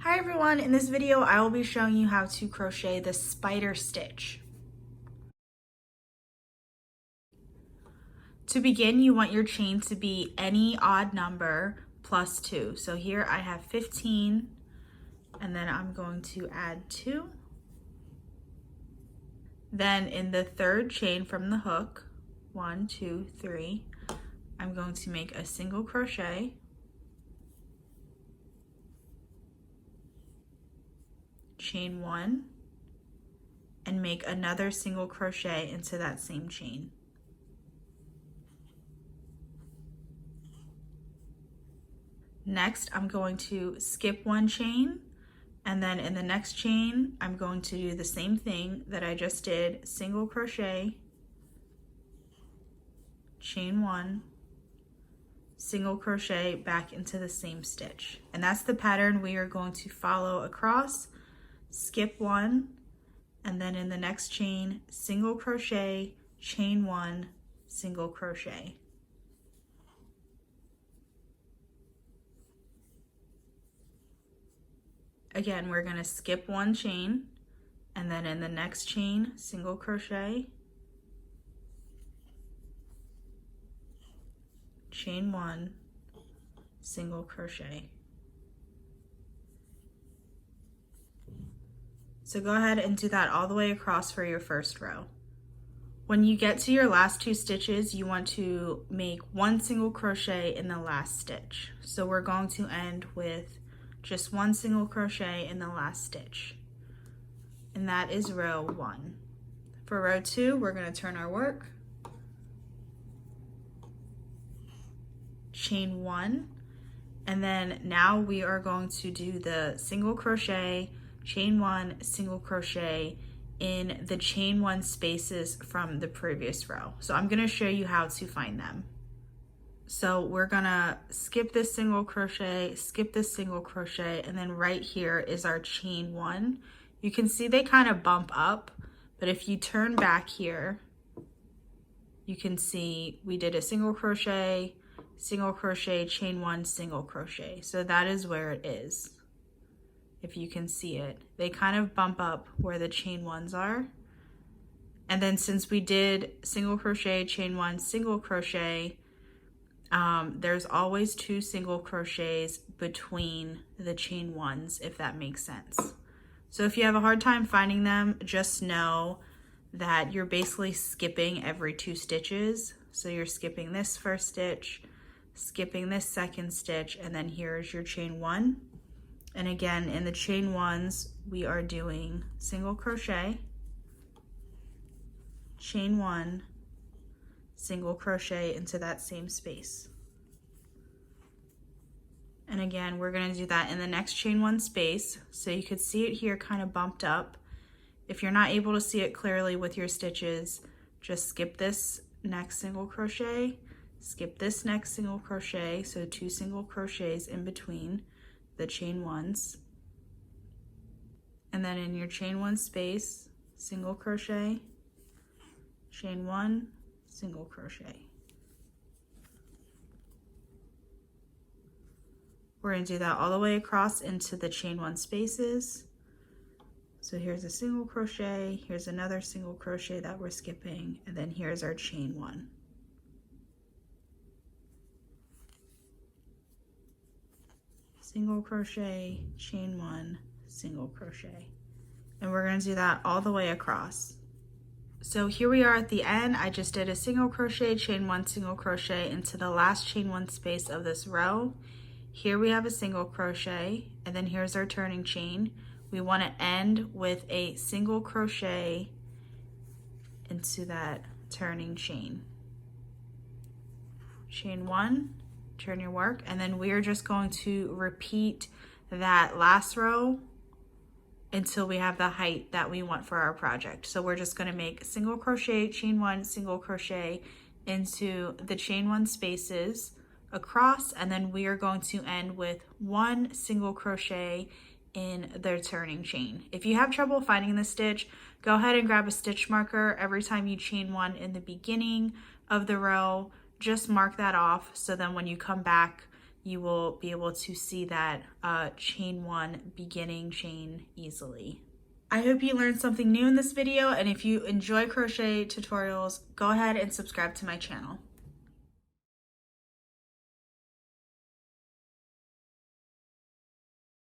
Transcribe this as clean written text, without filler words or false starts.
Hi everyone, in this video I will be showing you how to crochet the spider stitch. To begin, you want your chain to be any odd number plus 2. So here I have 15 and then I'm going to add 2. Then in the third chain from the hook, 1, 2, 3, I'm going to make a single crochet, chain 1, and make another single crochet into that same chain. Next, I'm going to skip one chain, and then in the next chain, I'm going to do the same thing that I just did, single crochet, chain 1, single crochet back into the same stitch. And that's the pattern we are going to follow across. Skip 1, and then in the next chain, single crochet, chain 1, single crochet. Again, we're going to skip one chain, and then in the next chain, single crochet, chain 1, single crochet. So go ahead and do that all the way across for your first row. When you get to your last 2 stitches, you want to make one single crochet in the last stitch. So we're going to end with just one single crochet in the last stitch. And that is row 1. For row 2, we're going to turn our work, chain 1, and then now we are going to do the single crochet, chain 1, single crochet in the chain 1 spaces from the previous row. So I'm going to show you how to find them. So we're gonna skip this single crochet, skip this single crochet, and then right here is our chain 1. You can see they kind of bump up, but if you turn back here, you can see we did a single crochet, chain 1, single crochet. So that is where it is. If you can see it, they kind of bump up where the chain 1s are. And then since we did single crochet, chain 1, single crochet, there's always 2 single crochets between the chain 1s, if that makes sense. So if you have a hard time finding them, just know that you're basically skipping every 2 stitches. So you're skipping this first stitch, skipping this second stitch, and then here's your chain 1. And again, in the chain 1s, we are doing single crochet, chain 1, single crochet into that same space. And again, we're going to do that in the next chain 1 space. So you could see it here kind of bumped up. If you're not able to see it clearly with your stitches, just skip this next single crochet, skip this next single crochet, so 2 single crochets in between the chain 1s. And then in your chain 1 space, single crochet, chain 1, single crochet. We're going to do that all the way across into the chain 1 spaces. So here's a single crochet, here's another single crochet that we're skipping, and then here's our chain 1. Single crochet, chain 1, single crochet. And we're going to do that all the way across. So here we are at the end. I just did a single crochet, chain 1, single crochet into the last chain 1 space of this row. Here we have a single crochet, and then here's our turning chain. We want to end with a single crochet into that turning chain. Chain 1, turn your work, and then we are just going to repeat that last row until we have the height that we want for our project. So we're just going to make single crochet, chain 1, single crochet into the chain 1 spaces across, and then we are going to end with 1 single crochet in the turning chain. If you have trouble finding the stitch, go ahead and grab a stitch marker. Every time you chain 1 in the beginning of the row, just mark that off, so then when you come back you will be able to see that chain 1 beginning chain easily. I hope you learned something new in this video, and if you enjoy crochet tutorials, go ahead and subscribe to my channel.